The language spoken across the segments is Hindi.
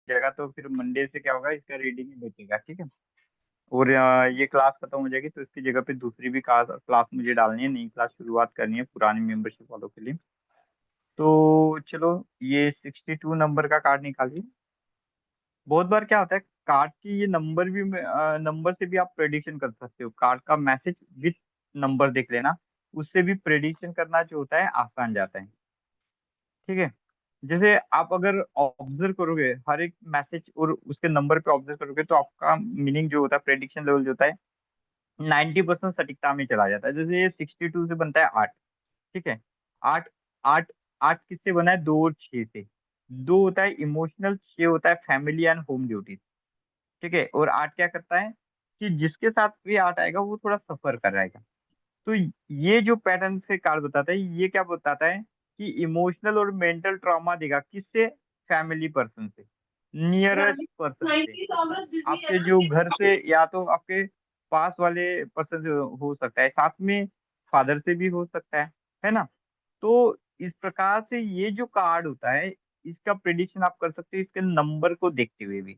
जाएगा, तो फिर मंडे से क्या होगा, इसका रीडिंग ही बचेगा। ठीक है। और ये क्लास खत्म हो जाएगी तो इसकी जगह पे दूसरी भी क्लास क्लास मुझे डालनी है, नई क्लास शुरुआत करनी है पुरानी मेंबरशिप वालों के लिए। तो चलो, ये 62 नंबर का कार्ड निकालिए। बहुत बार क्या होता है, कार्ड की ये नंबर भी नंबर से भी आप प्रेडिक्शन कर सकते हो। कार्ड का मैसेज विथ नंबर देख लेना, उससे भी प्रेडिक्शन करना जो होता है आसान जाता है। ठीक है। जैसे आप अगर ऑब्जर्व करोगे हर एक मैसेज और उसके नंबर पे ऑब्जर्व करोगे, तो आपका मीनिंग जो होता है, प्रेडिक्शन लेवल जो होता है 90% सटीकता में चला जाता है। जैसे ये 62 से बनता है 8। ठीक है। आठ आठ आठ किससे बना है, 2 और 6 से। 2 होता है इमोशनल, 6 होता है फैमिली एंड होम ड्यूटीज। ठीक है। और 8 क्या करता है कि जिसके साथ भी 8 आएगा वो थोड़ा सफर कराएगा। तो ये जो पैटर्न से कार्ड बताता है, ये क्या बताता है कि इमोशनल और मेंटल ट्रॉमा देगा किससे, फैमिली पर्सन से, नियरेस्ट पर्सन से। आपके जो घर से, या तो आपके पास वाले पर्सन से हो सकता है, साथ में फादर से भी हो सकता है ना। तो इस प्रकार से ये जो कार्ड होता है, इसका प्रिडिक्शन आप कर सकते हो इसके नंबर को देखते हुए भी।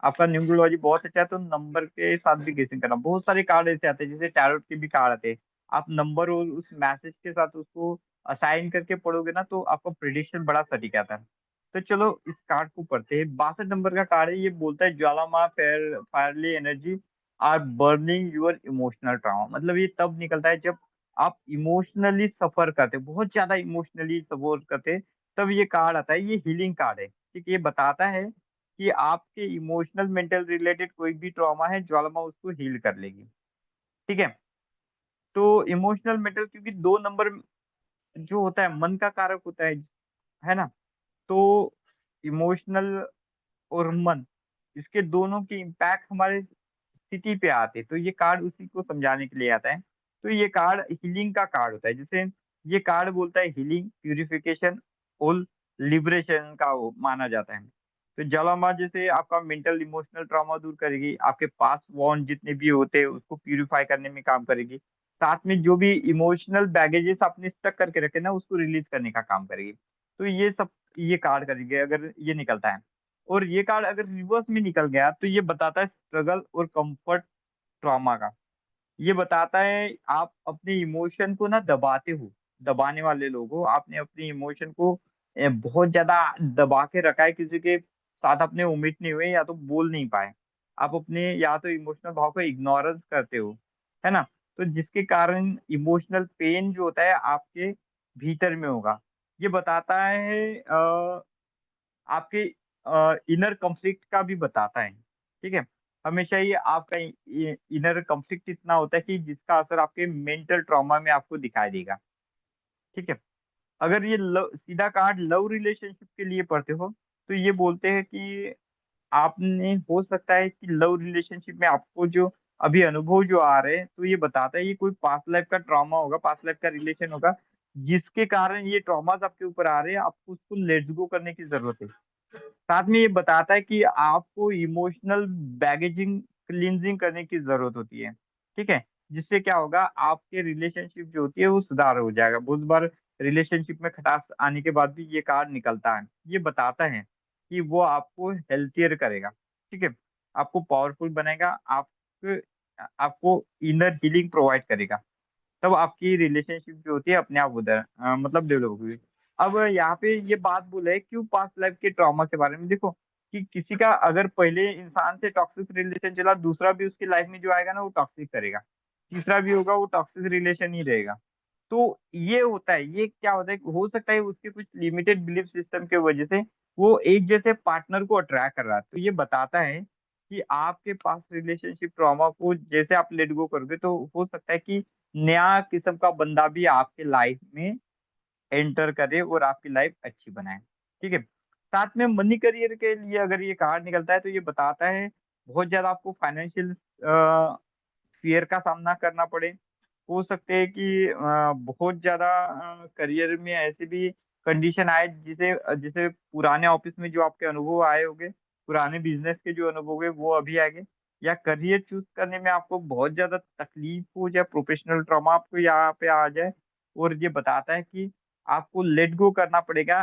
आपका न्यूमरोलॉजी बहुत अच्छा है तो नंबर के साथ भी गेसिंग करना। बहुत सारे कार्ड ऐसे आते हैं, जैसे टैरोट के भी कार्ड आते हैं। आप नंबर और उस मैसेज के साथ उसको असाइन करके पढ़ोगे ना, तो आपका प्रिडिक्शन बड़ा सटीक आता है। तो चलो इस कार्ड को पढ़ते हैं। 62 नंबर का कार्ड है, ये बोलता है Jwalama fiery energy are burning your emotional trauma. मतलब ये तब निकलता है जब आप इमोशनली सफर करते, बहुत ज्यादा इमोशनली सफर करते, तब ये कार्ड आता है। ये हीलिंग कार्ड है। ठीक है। ये बताता है कि आपके इमोशनल मेंटल रिलेटेड कोई भी ट्रॉमा है, ज्वालामा उसको हील कर लेगी। ठीक है। तो इमोशनल मेंटल, क्योंकि 2 नंबर जो होता है मन का कारक होता है ना। तो इमोशनल और मन, इसके दोनों के इम्पैक्ट हमारे स्थिति पे आते हैं, तो ये कार्ड उसी को समझाने के लिए आता है। तो ये कार्ड हीलिंग का कार्ड होता है। जैसे ये कार्ड बोलता है हीलिंग, प्यूरिफिकेशन और लिबरेशन का वो माना जाता है। तो ज्वालामाँ जैसे आपका मेंटल इमोशनल ट्रॉमा दूर करेगी, आपके पास वॉन्ड जितने भी होते हैं उसको प्यूरिफाई करने में काम करेगी। साथ में जो भी इमोशनल बैगेजेस आपने स्टक करके रखे ना, उसको रिलीज करने का काम करेगी। तो ये सब ये कार्ड करेंगे अगर ये निकलता है। और ये कार्ड अगर रिवर्स में निकल गया तो ये बताता है स्ट्रगल और कंफर्ट ट्रॉमा का। ये बताता है आप अपने इमोशन को ना दबाते हो, दबाने वाले लोग हो। आपने अपने इमोशन को बहुत ज्यादा दबा के रखा है, किसी के साथ अपने उम्मीद नहीं हुए या तो बोल नहीं पाए। आप अपने या तो इमोशनल भाव को इग्नोरेंस करते हो, है ना। तो जिसके कारण इमोशनल पेन जो होता है आपके भीतर में होगा। ये बताता है आपके इनर कॉन्फ्लिक्ट का भी बताता है। ठीक है। हमेशा ये आपका इनर कॉन्फ्लिक्ट इतना होता है कि जिसका असर आपके मेंटल ट्रॉमा में आपको दिखाई देगा। ठीक है। अगर ये सीधा कार्ड लव रिलेशनशिप के लिए पढ़ते हो, तो ये बोलते हैं कि आपने, हो सकता है कि लव रिलेशनशिप में आपको जो अभी अनुभव जो आ रहे हैं, तो ये बताता है ये कोई पास्ट लाइफ का ट्रॉमा होगा, पास्ट लाइफ का रिलेशन होगा, जिसके कारण ये ट्रॉमास आपके ऊपर आ रहे हैं। आपको उसको लेट्स गो करने की जरूरत है। साथ में ये बताता है कि आपको इमोशनल बैगेजिंग क्लींजिंग करने की जरूरत होती है। ठीक है। जिससे क्या होगा, आपके रिलेशनशिप जो होती है वो सुधार हो जाएगा। बहुत बार रिलेशनशिप में खटास आने के बाद भी ये कार्ड निकलता है। ये बताता है कि वो आपको हेल्थियर करेगा। ठीक है। आपको पावरफुल बनाएगा, आपको इनर हीलिंग प्रोवाइड करेगा। तब आपकी रिलेशनशिप जो होती है अपने आप उधर मतलब डेवलप होगी। अब यहाँ पे ये बात बोले क्यों पास्ट लाइफ के ट्रॉमा के बारे में, देखो कि किसी का अगर पहले इंसान से टॉक्सिक रिलेशन चला, दूसरा भी उसकी लाइफ में जो आएगा ना वो टॉक्सिक करेगा, तीसरा भी होगा वो टॉक्सिक रिलेशन ही रहेगा। तो ये होता है, ये क्या होता है, हो सकता है उसके कुछ लिमिटेड बिलीफ सिस्टम के वजह से वो एक जैसे पार्टनर को अट्रैक्ट कर रहा है। तो ये बताता है कि आपके पास रिलेशनशिप ट्रॉमा को जैसे आप लेट गो करोगे, तो हो सकता है कि नया किस्म का बंदा भी आपके लाइफ में एंटर करे और आपकी लाइफ अच्छी बनाए। ठीक है। साथ में मनी करियर के लिए अगर ये कार्ड निकलता है, तो ये बताता है बहुत ज्यादा आपको फाइनेंशियल फियर का सामना करना पड़े। हो सकते हैं कि बहुत ज्यादा करियर में ऐसे भी कंडीशन आए जिसे जिसे पुराने ऑफिस में जो आपके अनुभव आए होंगे, पुराने बिजनेस के जो अनुभव हुए वो अभी आएंगे, या करियर चूज करने में आपको बहुत ज्यादा तकलीफ हो जाए, प्रोफेशनल ट्रॉमा आपको यहाँ पे आ जाए। और ये बताता है कि आपको लेट गो करना पड़ेगा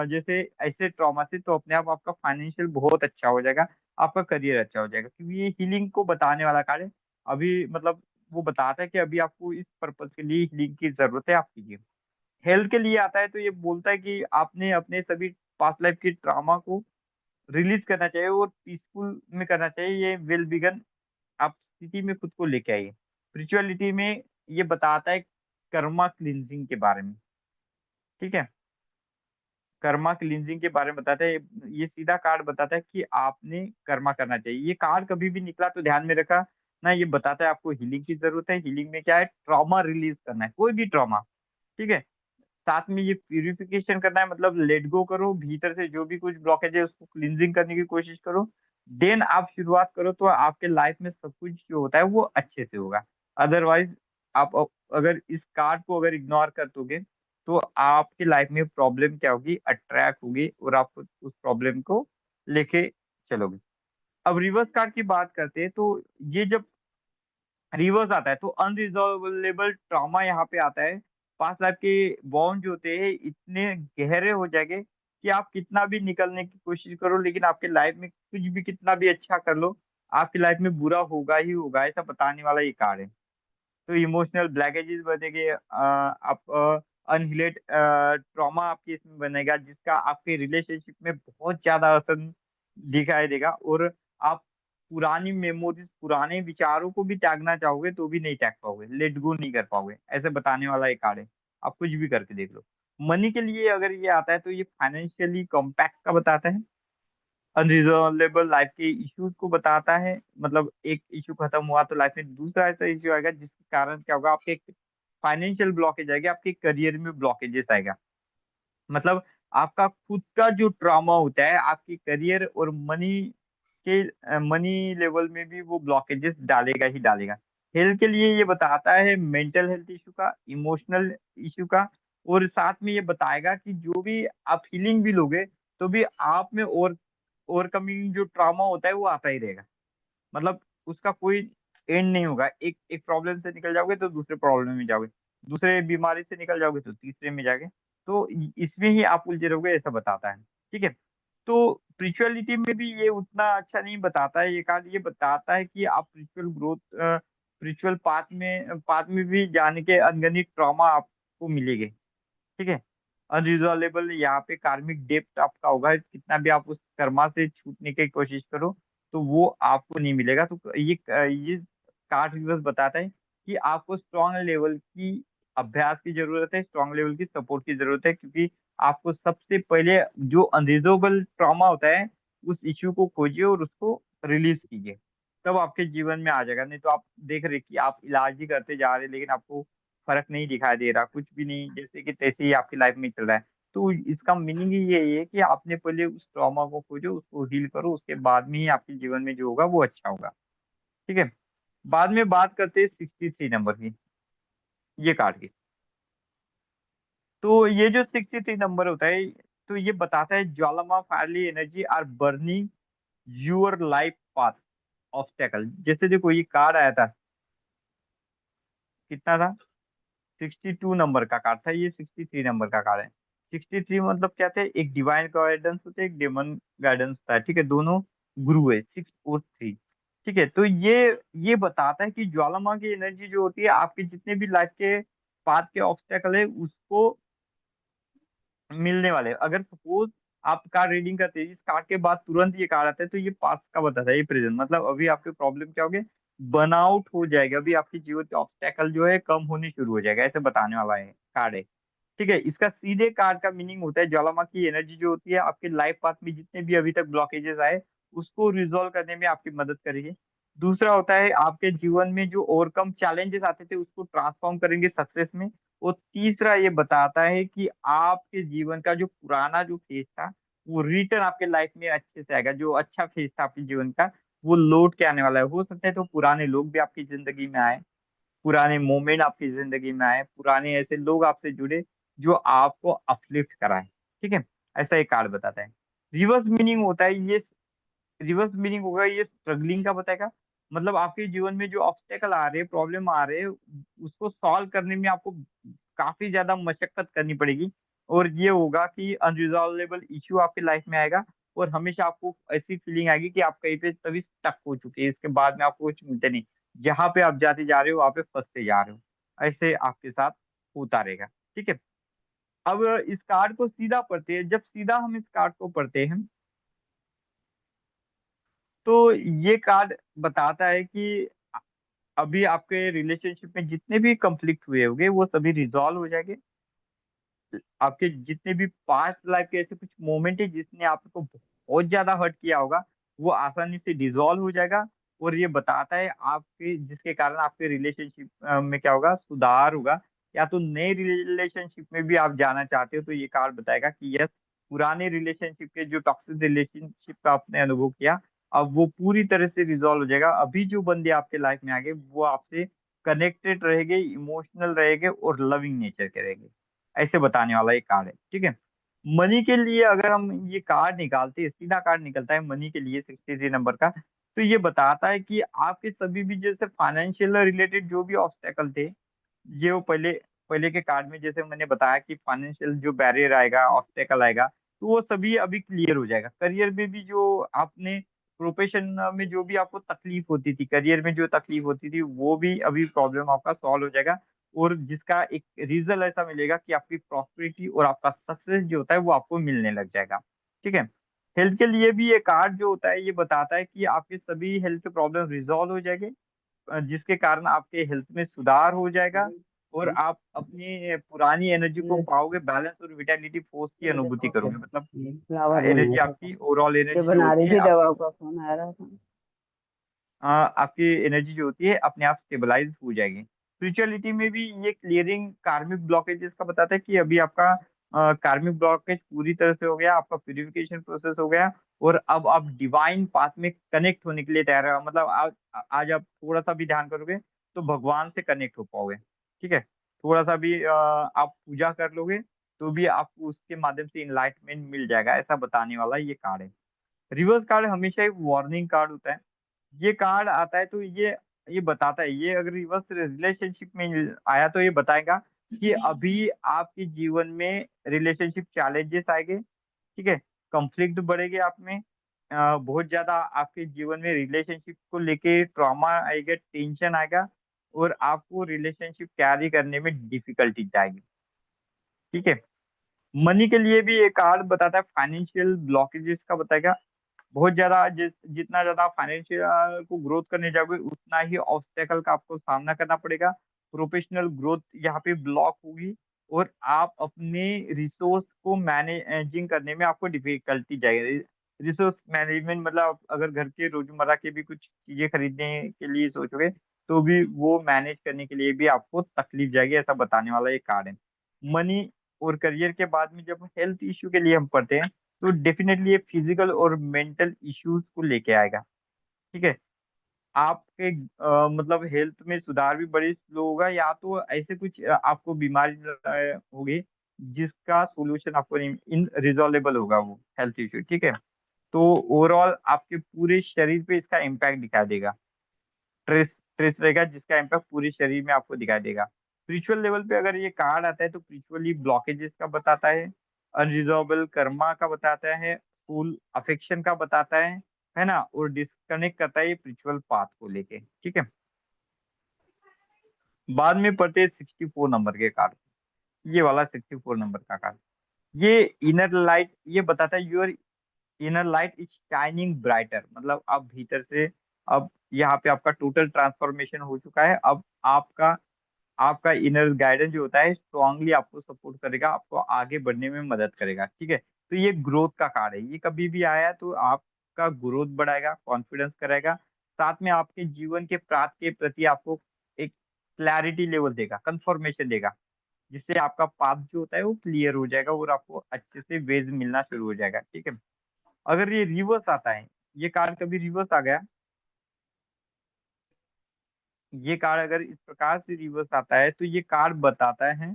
जैसे ऐसे ट्रॉमा से, तो अपने आप आपका फाइनेंशियल बहुत अच्छा हो जाएगा, आपका करियर अच्छा हो जाएगा, क्योंकि ये हीलिंग को बताने वाला कार्ड है। अभी मतलब वो बताता है कि अभी आपको इस पर्पज के लिए हीलिंग की जरूरत है, आप कीजिए। हेल्थ के लिए आता है तो ये बोलता है कि आपने अपने सभी पास्ट लाइफ की ट्रॉमा को रिलीज करना चाहिए और पीसफुल में करना चाहिए, ये वेल बिगन आप स्थिति में खुद को लेके आइए। स्पिरिचुअलिटी में ये बताता है कर्मा क्लिनजिंग के बारे में, ठीक है। कर्मा क्लींजिंग के बारे में बताता है, ये सीधा कार्ड बताता है कि आपने कर्मा करना चाहिए। ये कार्ड कभी भी निकला तो ध्यान में रखा ना, ये बताता है आपको हीलिंग की जरूरत है। हीलिंग में क्या है, ट्रॉमा रिलीज करना है, कोई भी ट्रॉमा, ठीक है। साथ में ये प्यूरिफिकेशन करना है, मतलब लेट गो करो भीतर से जो भी कुछ ब्लॉकेज है उसको क्लींजिंग करने की कोशिश करो। देन आप शुरुआत करो तो आपके लाइफ में सब कुछ जो होता है वो अच्छे से होगा। अदरवाइज आप अगर इस कार्ड को अगर इग्नोर कर दोगे तो आपकी लाइफ में प्रॉब्लम क्या होगी, अट्रैक्ट होगी और आप उस प्रॉब्लम को लेके चलोगे। अब रिवर्स कार्ड की बात करते हैं तो ये जब रिवर्स आता है तो अनरिजॉल्वेबल ट्रॉमा यहाँ पे आता है। पास्ट लाइफ के बॉन्ड जो होते हैं इतने गहरे हो जाएंगे कि आप कितना भी निकलने की कोशिश करो, लेकिन आपके लाइफ में कुछ भी कितना भी अच्छा कर लो, आपकी लाइफ में बुरा होगा ही होगा, ऐसा बताने वाला ये कार्ड है। तो इमोशनल ब्लैकेजेस बनेंगे, आप अनहिलेड ट्रॉमा आपके इसमें बनेगा, जिसका आपके रिलेशनशिप में बहुत ज्यादा असर दिखाई देगा। और आप पुरानी मेमोरीज, पुराने विचारों को भी त्यागना चाहोगे तो भी नहीं त्याग पाओगे, लेट गो नहीं कर पाओगे, ऐसे बताने वाला एक कार्ड है। आप कुछ भी करके देख लो। मनी के लिए अगर ये आता है तो ये फाइनेंशियली कॉम्पैक्ट का बताता है, अनरिजॉल्वेबल लाइफ के इश्यूज को बताता है। मतलब एक इशू खत्म हुआ तो लाइफ में दूसरा ऐसा इशू आएगा जिसके कारण क्या होगा, आपके फाइनेंशियल ब्लॉकेज आएगा, आपके करियर में ब्लॉकेजेस आएगा। मतलब आपका खुद का जो ट्रॉमा होता है आपके करियर और मनी लेवल में भी वो ब्लॉकेजेस डालेगा ही डालेगा। हेल्थ के लिए ये बताता है मेंटल हेल्थ इशू का, इमोशनल इशू का। और साथ में ये बताएगा कि जो भी आप हीलिंग भी लोगे तो भी आप में और ओवरकमिंग जो ट्रॉमा होता है वो आता ही रहेगा। मतलब उसका कोई एंड नहीं होगा, एक एक प्रॉब्लम से निकल जाओगे तो दूसरे प्रॉब्लम में जाओगे, दूसरे बीमारी से निकल जाओगे तो तीसरे में जाओगे। तो इसमें ही आप उलझे रहोगे, ऐसा बताता है, ठीक है। तो स्पिरिचुअलिटी में भी ये उतना अच्छा नहीं बताता है ये कार्ड, ये बताता है कि आप स्पिरिचुअल ग्रोथ, स्पिरिचुअल पाथ में भी जाने के अनगनित ट्रॉमा आपको मिलेंगे, ठीक है। अनरिजॉल्वेबल यहाँ पे कार्मिक डेप्थ आपका होगा, कितना भी आप उस कर्मा से छूटने की कोशिश करो तो वो आपको नहीं मिलेगा। तो ये कार्ड रिवर्स बताता है कि आपको स्ट्रॉन्ग लेवल की अभ्यास की जरूरत है, स्ट्रॉन्ग लेवल की सपोर्ट की जरूरत है, क्योंकि आपको सबसे पहले जो अनरिजॉल्वेबल ट्रॉमा होता है उस इश्यू को खोजिए और उसको रिलीज कीजिए, तब आपके जीवन में आ जाएगा। नहीं तो आप देख रहे कि आप इलाज ही करते जा रहे हैं लेकिन आपको फर्क नहीं दिखाई दे रहा, कुछ भी नहीं, जैसे कि तैसे ही आपकी लाइफ में चल रहा है। तो इसका मीनिंग ही यही है कि आपने पहले उस ट्रॉमा को खोजो, उसको हील करो, उसके बाद में ही आपके जीवन में जो होगा वो अच्छा होगा, ठीक है। बाद में बात करते हैं 63 नंबर की, ये कार्ड की। तो ये जो 63 नंबर होता है तो ये बताता है Jwalama fiery energy are burning your life path obstacle. जैसे देखो ये कार्ड आया था, कितना था, 62 नंबर का कार्ड था, ये 63 नंबर का कार्ड है। 63 मतलब क्या था, एक डिवाइन गाइडेंस होता है, एक डेमन गाइडेंस होता है, ठीक है, दोनों गुरु है, 6 और 3, ठीक है। तो ये बताता है कि ज्वालामाखी की एनर्जी जो होती है आपके जितने भी लाइफ के पाथ के ऑब्स्टेकल है उसको मिलने वाले हैं। अगर सपोज आप कार्ड रीडिंग करते हैं, इस कार्ड के बाद तुरंत ये कार्ड आता है तो ये पास्ट का बताता है, ये प्रेजेंट, मतलब अभी आपके प्रॉब्लम क्या होगे, बर्नआउट हो जाएगा, अभी आपके जीवन के ऑब्स्टेकल जो है कम होने शुरू हो जाएगा, ऐसे बताने वाला है कार्ड है, ठीक है। इसका सीधे कार्ड का मीनिंग होता है ज्वालामुखी की एनर्जी जो होती है आपके लाइफ पाथ में जितने भी अभी तक ब्लॉकेजेस आए उसको रिजॉल्व करने में आपकी मदद करेगी। दूसरा होता है आपके जीवन में जो ओवरकम चैलेंजेस आते थे उसको ट्रांसफॉर्म करेंगे सक्सेस में। और तीसरा ये बताता है कि आपके जीवन का जो पुराना जो फेज था वो रिटर्न आपके लाइफ में अच्छे से आएगा, जो अच्छा फेज था आपके जीवन का वो लौट के आने वाला है। हो सकता है तो पुराने लोग भी आपकी जिंदगी में आए, पुराने मोमेंट आपकी जिंदगी में आए, पुराने ऐसे लोग आपसे जुड़े जो आपको अपलिफ्ट कराए, ठीक है। ऐसा एक कार्ड बताता है। रिवर्स मीनिंग होता है ये, रिवर्स मीनिंग होगा ये स्ट्रगलिंग का बताएगा। मतलब आपके जीवन में जो ऑब्स्टेकल आ रहे हैं, प्रॉब्लम आ रहे हैं, उसको सॉल्व करने में आपको काफी ज्यादा मशक्कत करनी पड़ेगी। और ये होगा कि अनरिजॉल्वेबल इश्यू आपके लाइफ में आएगा, और हमेशा आपको ऐसी फीलिंग आएगी कि आप कहीं पे तभी स्टक हो चुके हैं, इसके बाद में आपको कुछ मिलते नहीं, जहाँ पे आप जाते जा रहे हो वहाँ पे फंसते जा रहे हो। ऐसे आपके साथ होता रहेगा। ठीक है। अब इस कार्ड को सीधा पढ़ते हैं, जब सीधा हम इस कार्ड को पढ़ते हैं तो ये कार्ड बताता है कि अभी आपके रिलेशनशिप में जितने भी कंफ्लिक्ट हुए होंगे वो सभी रिजॉल्व हो जाएंगे। आपके जितने भी पास्ट लाइफ के ऐसे कुछ मोमेंट है जिसने आपको बहुत ज्यादा हर्ट किया होगा, वो आसानी से डिसॉल्व हो जाएगा। और ये बताता है आपके, जिसके कारण आपके रिलेशनशिप में क्या होगा, सुधार होगा। या तो नए रिलेशनशिप में भी आप जाना चाहते हो तो ये कार्ड बताएगा कि यस, पुराने रिलेशनशिप के जो टॉक्सिक रिलेशनशिप का आपने अनुभव किया, अब वो पूरी तरह से रिजॉल्व हो जाएगा। अभी जो बंदे आपके लाइफ में आ गए वो आपसे कनेक्टेड रहेंगे, इमोशनल रहेंगे और लविंग नेचर के रहेंगे। ऐसे बताने वाला ये कार्ड है। ठीक है। मनी के लिए अगर हम ये कार्ड निकालते हैं, सीधा कार्ड निकलता है मनी के लिए 63 नंबर का, तो ये बताता है कि आपके सभी भी जैसे फाइनेंशियल रिलेटेड जो भी ऑब्स्टेकल थे, ये वो पहले पहले के कार्ड में जैसे मैंने बताया कि फाइनेंशियल जो बैरियर आएगा, ऑब्स्टेकल आएगा, तो वो सभी अभी क्लियर हो जाएगा। करियर में भी जो आपने प्रोफेशन में जो भी आपको तकलीफ होती थी, करियर में जो तकलीफ होती थी, वो भी अभी प्रॉब्लम आपका सॉल्व हो जाएगा। और जिसका एक रिजल्ट ऐसा मिलेगा कि आपकी प्रॉस्पेरिटी और आपका सक्सेस जो होता है वो आपको मिलने लग जाएगा। ठीक है। हेल्थ के लिए भी ये कार्ड जो होता है ये बताता है कि आपके सभी हेल्थ प्रॉब्लम रिजॉल्व हो जाएंगे, जिसके कारण आपके हेल्थ में सुधार हो जाएगा। और आप अपनी पुरानी एनर्जी को ये पाओगे, बैलेंस और विटालिटी फोर्स की ये अनुभूति देखो करोगे। मतलब फ्लावर एनर्जी बनाया था आपकी, ओवरऑल ये एनर्जी जो बना होती रही है थी, आपकी, दवाओं का फोन आ रहा था। आपकी एनर्जी जो होती है अपने आप स्टेबलाइज हो जाएगी। स्पिरिचुअलिटी में भी ये क्लियरिंग कार्मिक ब्लॉकेजेस का बताता है कि अभी आपका कार्मिक ब्लॉकेज पूरी तरह से हो गया, आपका प्यूरिफिकेशन प्रोसेस हो गया, और अब आप डिवाइन पाथ में कनेक्ट होने के लिए तैयार है। मतलब आज आप थोड़ा सा भी ध्यान करोगे तो भगवान से कनेक्ट हो पाओगे। ठीक है। थोड़ा सा भी आप पूजा कर लोगे तो भी आपको उसके माध्यम से इनलाइटमेंट मिल जाएगा, ऐसा बताने वाला ये कार्ड है। रिवर्स कार्ड हमेशा एक वार्निंग कार्ड होता है। ये कार्ड आता है तो ये बताता है, ये अगर रिवर्स रिलेशनशिप में आया तो ये बताएगा कि अभी आपके जीवन में रिलेशनशिप चैलेंजेस आएंगे। ठीक है। कॉन्फ्लिक्ट बढ़ेगी आप में, बहुत ज्यादा आपके जीवन में रिलेशनशिप को लेके ट्रॉमा आएगा, टेंशन आएगा, और आपको रिलेशनशिप कैरी करने में डिफिकल्टी आएगी। ठीक है। मनी के लिए भी ये कार्ड बताता है फाइनेंशियल ब्लॉकेजेस का बताएगा। बहुत ज्यादा जितना ज्यादा फाइनेंशियल को ग्रोथ करने जाओगे उतना ही ऑब्स्टेकल का आपको सामना करना पड़ेगा। प्रोफेशनल ग्रोथ यहाँ पे ब्लॉक होगी, और आप अपने रिसोर्स को मैनेजिंग करने में आपको डिफिकल्टी जाएगी। रिसोर्स मैनेजमेंट मतलब अगर घर के रोजमर्रा के भी कुछ चीजें खरीदने के लिए सोचोगे तो भी वो मैनेज करने के लिए भी आपको तकलीफ जाएगी, ऐसा बताने वाला ये कार्ड है। मनी और करियर के बाद में जब हेल्थ इश्यू के लिए हम पढ़ते हैं तो डेफिनेटली ये फिजिकल और मेंटल इश्यूज को लेके आएगा। ठीक है। आपके मतलब हेल्थ में सुधार भी बड़ी स्लो होगा, या तो ऐसे कुछ आपको बीमारी होगी जिसका सोल्यूशन आपको इन रिजॉल्वेबल होगा वो हेल्थ इश्यू। ठीक है। तो ओवरऑल आपके पूरे शरीर पे इसका इम्पैक्ट दिखा देगा। स्ट्रेस स्ट्रेस रहेगा जिसका इम्पैक्ट पूरे शरीर में आपको दिखाई देगा। स्पिरिचुअल लेवल पे अगर ये कार्ड आता है तो स्पिरिचुअली ब्लॉकेजेस का बताता है, अनरिजॉल्वेबल कर्मा का बताता है, फुल अफेक्शन का बताता है ना, और डिस्कनेक्ट करता है ये स्पिरिचुअल पाथ को लेके। ठीक है। बाद में पढ़ते हैं 64 नंबर के कार्ड। ये वाला 64 नंबर का कार्ड, ये इनर लाइट ये बताता है your inner light is shining brighter. मतलब अब भीतर से, अब यहाँ पे आपका टोटल ट्रांसफॉर्मेशन हो चुका है। अब आपका आपका इनर गाइडेंस जो होता है स्ट्रांगली आपको सपोर्ट करेगा, आपको आगे बढ़ने में मदद करेगा। ठीक है। तो ये ग्रोथ का कार्ड है, ये कभी भी आया तो आपका ग्रोथ बढ़ाएगा, कॉन्फिडेंस करेगा, साथ में आपके जीवन के पाथ के प्रति आपको एक क्लैरिटी लेवल देगा, कंफर्मेशन देगा, जिससे आपका पाथ जो होता है वो क्लियर हो जाएगा और आपको अच्छे से वेज मिलना शुरू हो जाएगा। ठीक है। अगर ये रिवर्स आता है, ये कार्ड कभी रिवर्स आ गया, ये कार्ड अगर इस प्रकार से रिवर्स आता है तो ये कार्ड बताता है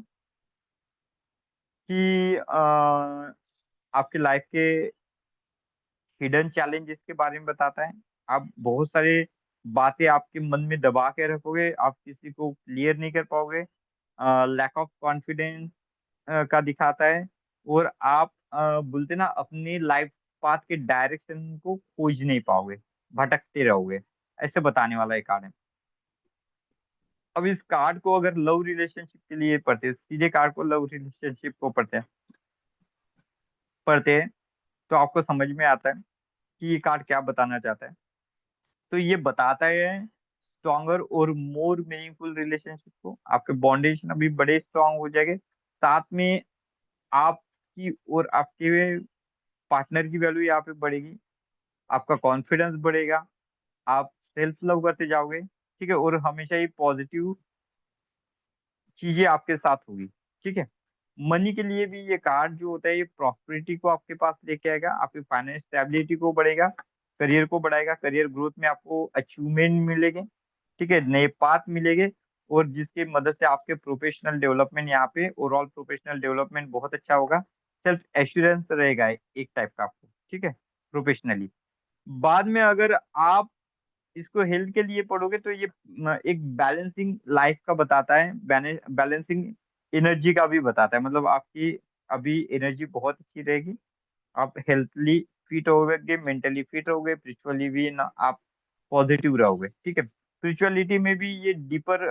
कि आपके लाइफ के हिडन चैलेंजेस के बारे में बताता है। आप बहुत सारे बातें आपके मन में दबा के रखोगे, आप किसी को क्लियर नहीं कर पाओगे, लैक ऑफ कॉन्फिडेंस का दिखाता है। और आप बोलते ना अपनी लाइफ पाथ के डायरेक्शन को खोज नहीं पाओगे, भटकते रहोगे, ऐसे बताने वाला एक कार्ड है। अब इस कार्ड को अगर लव रिलेशनशिप के लिए पढ़ते हैं, सीधे कार्ड को लव रिलेशनशिप को पढ़ते हैं तो आपको समझ में आता है कि ये कार्ड क्या बताना चाहता है। तो ये बताता है स्ट्रॉन्गर और मोर मीनिंगफुल रिलेशनशिप को, आपके बॉन्डेशन अभी बड़े स्ट्रांग हो जाएंगे। साथ में आपकी और आपके पार्टनर की वैल्यू यहाँ पे बढ़ेगी, आपका कॉन्फिडेंस बढ़ेगा, आप सेल्फ लव करते जाओगे, ठीक है, और हमेशा ही पॉजिटिव चीजें आपके साथ होगी, ठीक है। मनी के लिए भी ये कार्ड जो होता है ये प्रॉस्पेरिटी को आपके पास लेके आएगा, आपकी फाइनेंस स्टेबिलिटी को बढ़ेगा, करियर को बढ़ाएगा, करियर ग्रोथ में आपको अचीवमेंट मिलेंगे, ठीक है, नए पाथ मिलेंगे, और जिसकी मदद से आपके प्रोफेशनल डेवलपमेंट यहाँ पे ओवरऑल प्रोफेशनल डेवलपमेंट बहुत अच्छा होगा, सेल्फ एश्योरेंस रहेगा एक टाइप का आपको, ठीक है, प्रोफेशनली। बाद में अगर आप इसको हेल्थ के लिए पढ़ोगे तो ये एक बैलेंसिंग लाइफ का बताता है, बैलेंसिंग एनर्जी का भी बताता है, मतलब आपकी अभी एनर्जी बहुत अच्छी रहेगी, आप हेल्थली फिट होगे, मेंटली फिट रहोगे, स्पिरिचुअली भी ना आप पॉजिटिव रहोगे, ठीक है। स्पिरिचुअलिटी में भी ये डीपर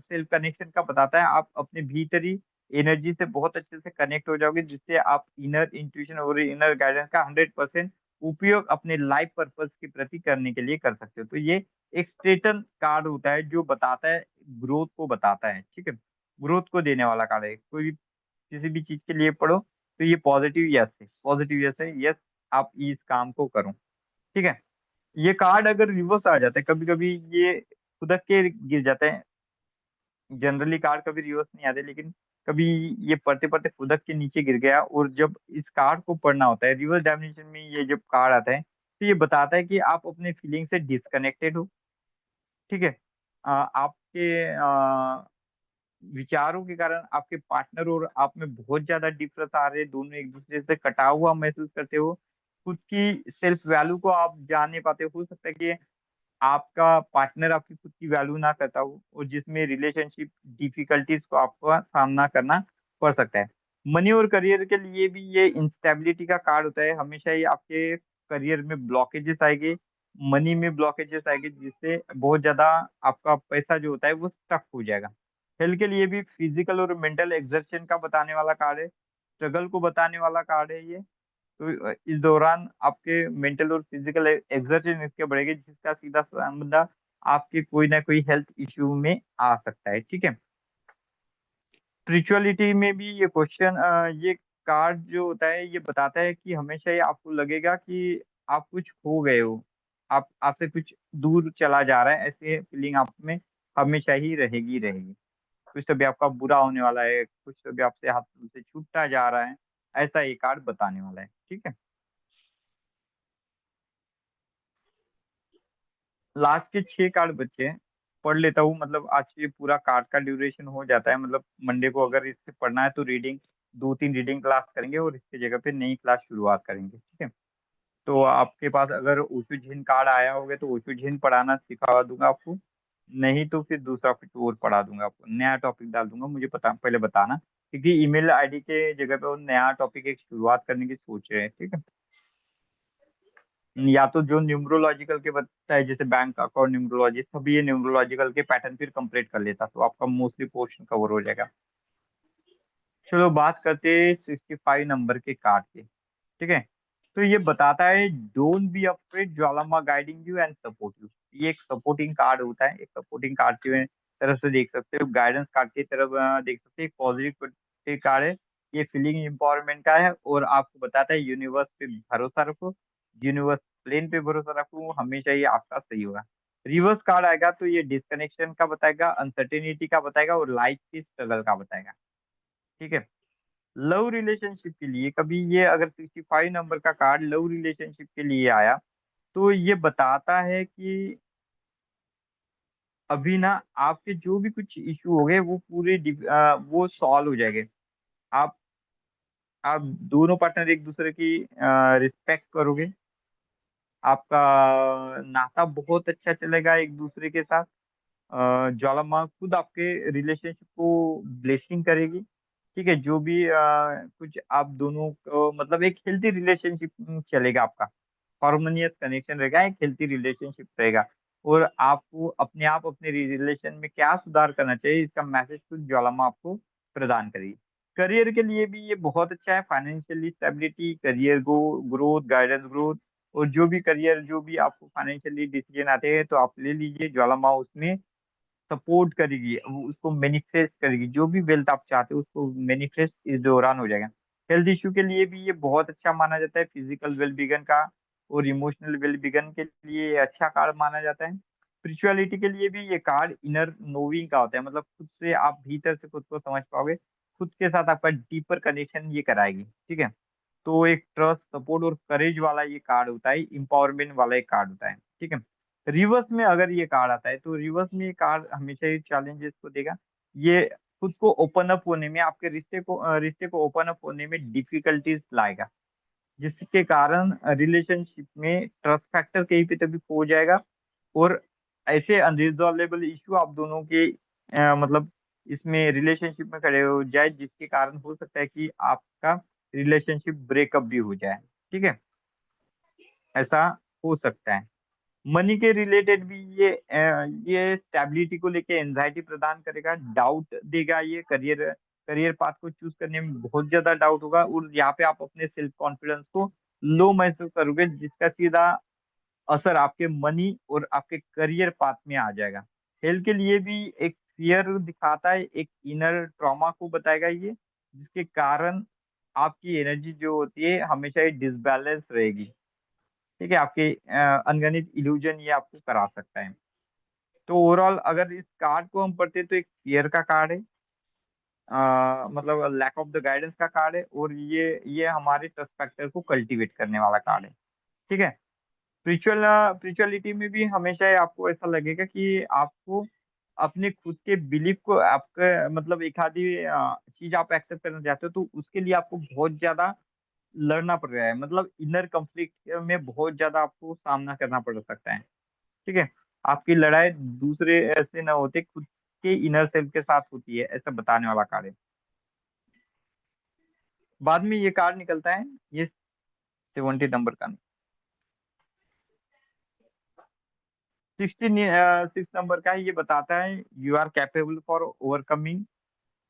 सेल्फ कनेक्शन का बताता है, आप अपने भीतरी एनर्जी से बहुत अच्छे से कनेक्ट हो जाओगे, जिससे आप इनर इंट्यूशन और इनर गाइडेंस का 100% उपयोग अपने लाइफ पर्पस के प्रति करने के लिए कर सकते हो। तो ये एक स्ट्रेटन कार्ड होता है जो बताता है, ग्रोथ को बताता है, ठीक है, ग्रोथ को देने वाला कार्ड है। कोई भी किसी भी चीज के लिए पढ़ो तो ये पॉजिटिव यस है, पॉजिटिव यस है, यस आप इस काम को करो, ठीक है। ये कार्ड अगर रिवर्स आ जाता है, कभी कभी ये खुदक के गिर जाते हैं, जनरली कार्ड कभी रिवर्स नहीं आते, लेकिन कभी ये पढ़ते पढ़ते खुदक के नीचे गिर गया, और जब इस कार्ड को पढ़ना होता है रिवर्स डायमेंशन में, ये जब कार्ड आता है तो ये बताता है कि आप अपने फीलिंग से डिस्कनेक्टेड हो, ठीक है। आपके विचारों के कारण आपके पार्टनर और आप में बहुत ज्यादा डिफरेंस आ रहे हैं, दोनों एक दूसरे से कटा हुआ महसूस करते हो, खुद की सेल्फ वैल्यू को आप जान नहीं पाते हो सकता है कि आपका पार्टनर आपकी खुद की वैल्यू ना करता हो, और जिसमें रिलेशनशिप डिफिकल्टीज को आपको सामना करना पड़ सकता है। मनी और करियर के लिए भी ये इंस्टेबिलिटी का कार्ड होता है, हमेशा ही आपके करियर में ब्लॉकेजेस आएंगे, मनी में ब्लॉकेजेस आएंगे, जिससे बहुत ज्यादा आपका पैसा जो होता है वो स्टक हो जाएगा। हेल्थ के लिए भी फिजिकल और मेंटल एक्सर्शन का बताने वाला कार्ड है, स्ट्रगल को बताने वाला कार्ड है ये। तो इस दौरान आपके मेंटल और फिजिकल एक्सर्शन इसके बढ़ेगी, जिसका सीधा संबंध आपके कोई ना कोई हेल्थ इश्यू में आ सकता है, ठीक है। स्पिरिचुअलिटी में भी ये क्वेश्चन, ये कार्ड जो होता है ये बताता है कि हमेशा ही आपको लगेगा कि आप कुछ खो गए हो, आप आपसे कुछ दूर चला जा रहा है, ऐसे फीलिंग आप में हमेशा ही रहेगी रहेगी। कुछ तो भी आपका बुरा होने वाला है, कुछ तो भी आपसे हाथ से छूटता जा रहा है, ऐसा ये कार्ड बताने वाला है, ठीक है। लास्ट के 6 कार्ड बचे हैं, पढ़ लेता हूँ, मतलब आज ये पूरा कार्ड का ड्यूरेशन हो जाता है, मतलब मंडे को अगर इससे पढ़ना है तो रीडिंग 2-3 रीडिंग क्लास करेंगे और इसकी जगह पे नई क्लास शुरुआत करेंगे, ठीक है। तो आपके पास अगर ओशो झिन कार्ड आया होगा तो ओशो झिन पढ़ाना सिखा दूंगा आपको, नहीं तो फिर दूसरा कुछ और पढ़ा दूंगा आपको, नया टॉपिक डाल दूंगा, मुझे पता पहले बताना, क्योंकि ईमेल आईडी के जगह पे वो नया टॉपिक एक शुरुआत करने की सोच रहे हैं, ठीक है। या तो जो न्यूमरोलॉजिकल के बताए जैसे बैंक अकाउंट न्यूमरोलॉजी, सभी ये न्यूमरोलॉजिकल के पैटर्न फिर कंप्लीट कर लेता तो आपका मोस्टली पोर्शन कवर हो जाएगा। चलो बात करते हैं 65 नंबर के कार्ड के, ठीक है। तो ये बताता है don't be afraid, Jwalama guiding you and support you. ये एक सपोर्टिंग कार्ड होता है, एक सपोर्टिंग कार्ड की तरफ से देख सकते हो, गाइडेंस कार्ड की तरफ देख सकते हो, एक पॉजिटिव कार्ड है, ये फीलिंग एम्पावरमेंट का है, और आपको बताता है यूनिवर्स पे भरोसा रखो, यूनिवर्स प्लेन पे भरोसा रखो, वो हमेशा ही आपका सही होगा। रिवर्स कार्ड आएगा तो ये डिस्कनेक्शन का बताएगा, अनसर्टेनिटी का बताएगा, और लाइफ की स्ट्रगल का बताएगा, ठीक है। लव रिलेशनशिप के लिए कभी ये अगर 65 नंबर का कार्ड लव रिलेशनशिप के लिए आया तो ये बताता है कि अभी ना आपके जो भी कुछ इशू हो गए वो पूरे वो सॉल्व हो जाएंगे। आप आप दोनों पार्टनर एक दूसरे की रिस्पेक्ट करोगे, आपका नाता बहुत अच्छा चलेगा एक दूसरे के साथ, ज्वाला माँ खुद आपके रिलेशनशिप को ब्लेसिंग करेगी, ठीक है। जो भी कुछ आप दोनों को मतलब एक हेल्थी रिलेशनशिप चलेगा आपका, हार्मोनियस कनेक्शन रहेगा, एक हेल्थी रिलेशनशिप रहेगा। और आपको अपने आप अपने रिलेशन में क्या सुधार करना चाहिए, इसका मैसेज खुद ज्वालामा आपको प्रदान करेगी। करियर के लिए भी ये बहुत अच्छा है, financially stability, career growth, guidance growth. और जो भी करियर, जो भी आपको फाइनेंशियली डिसीजन आते हैं तो आप ले लीजिए, ज्वालामा उसमें सपोर्ट करेगी, वो उसको मैनिफेस्ट करेगी। जो भी वेल्थ आप चाहते हो उसको मैनिफेस्ट इस दौरान हो जाएगा। हेल्थ इशू के लिए भी ये बहुत अच्छा माना जाता है, फिजिकल वेलबींग का और इमोशनल वेलबींग के लिए ये अच्छा कार्ड माना जाता है। स्पिरिचुअलिटी के लिए भी ये कार्ड इनर नोविंग का होता है, मतलब खुद से आप भीतर से खुद को समझ पाओगे, खुद के साथ आपका डीपर कनेक्शन ये कराएगी। ठीक है। तो एक ट्रस्ट, सपोर्ट और करेज वाला ये कार्ड होता है, इंपावरमेंट वाला एक कार्ड होता है। ठीक है। रिवर्स में अगर ये कार्ड आता है तो रिवर्स में ये कार्ड हमेशा ही चैलेंजेस को देगा। ये खुद को ओपन अप होने में, आपके रिश्ते को ओपन अप होने में डिफिकल्टीज लाएगा, जिसके कारण रिलेशनशिप में ट्रस्ट फैक्टर कहीं पे तभी खो जाएगा। और ऐसे अनरिजॉल्वेबल इशू आप दोनों के मतलब इसमें रिलेशनशिप में खड़े हो जाए, जिसके कारण हो सकता है कि आपका रिलेशनशिप ब्रेकअप भी हो जाए। ठीक है। ऐसा हो सकता है। मनी के रिलेटेड भी ये स्टेबिलिटी को लेके एंजाइटी प्रदान करेगा, डाउट देगा। ये करियर करियर पाथ को चूज करने में बहुत ज्यादा डाउट होगा, और यहाँ पे आप अपने सेल्फ कॉन्फिडेंस को लो महसूस करोगे, जिसका सीधा असर आपके मनी और आपके करियर पाथ में आ जाएगा। हेल्थ के लिए भी एक फियर दिखाता है, एक इनर ट्रॉमा को बताएगा ये, जिसके कारण आपकी एनर्जी जो होती है हमेशा ही डिसबैलेंस रहेगी। ठीक है। आपके अनगणित इल्यूजन ये आपको करा सकता है। तो ओवरऑल अगर इस कार्ड को हम पढ़ते हैं तो एक फियर का कार्ड है, मतलब लैक ऑफ द गाइडेंस का कार्ड है, और ये हमारे ट्रस्ट फैक्टर को कल्टीवेट करने वाला कार्ड है। ठीक है। स्पिरिचुअलिटी में भी हमेशा ही आपको ऐसा लगेगा कि आपको अपने खुद के बिलीफ को, आपका मतलब एक आधी चीज आप एक्सेप्ट करना चाहते हो तो उसके लिए आपको बहुत ज्यादा लड़ना पड़ रहा है, मतलब इनर कॉन्फ्लिक्ट में बहुत ज्यादा आपको सामना करना पड़ सकता है। ठीक है। आपकी लड़ाई दूसरे ऐसे ना होते, खुद के इनर सेल्फ के साथ होती है, ऐसा बताने वाला कार्ड है। बाद में ये कार्ड निकलता है, ये 70 नंबर का, 66 नंबर का है। ये बताता है you are capable for overcoming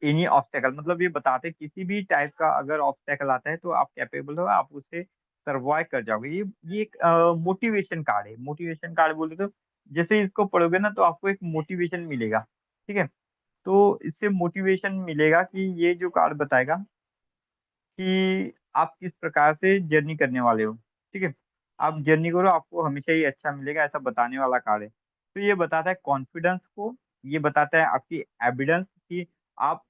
any obstacle, मतलब ये बताते हैं किसी भी टाइप का अगर ऑब्स्टेकल आता है तो आप कैपेबल हो, आप उससे सर्वाइव कर जाओगे। ये एक मोटिवेशन कार्ड है। मोटिवेशन कार्ड बोलते तो जैसे इसको पढ़ोगे ना तो आपको एक मोटिवेशन मिलेगा। ठीक है। तो इससे मोटिवेशन मिलेगा कि ये जो कार्ड बताएगा कि आप किस प्रकार से जर्नी करने वाले हो। ठीक है। आप जर्नी करो, आपको हमेशा ही अच्छा मिलेगा, ऐसा बताने वाला कार्ड है। तो ये बताता है कॉन्फिडेंस को, ये बताता है आपकी एविडेंस कि आप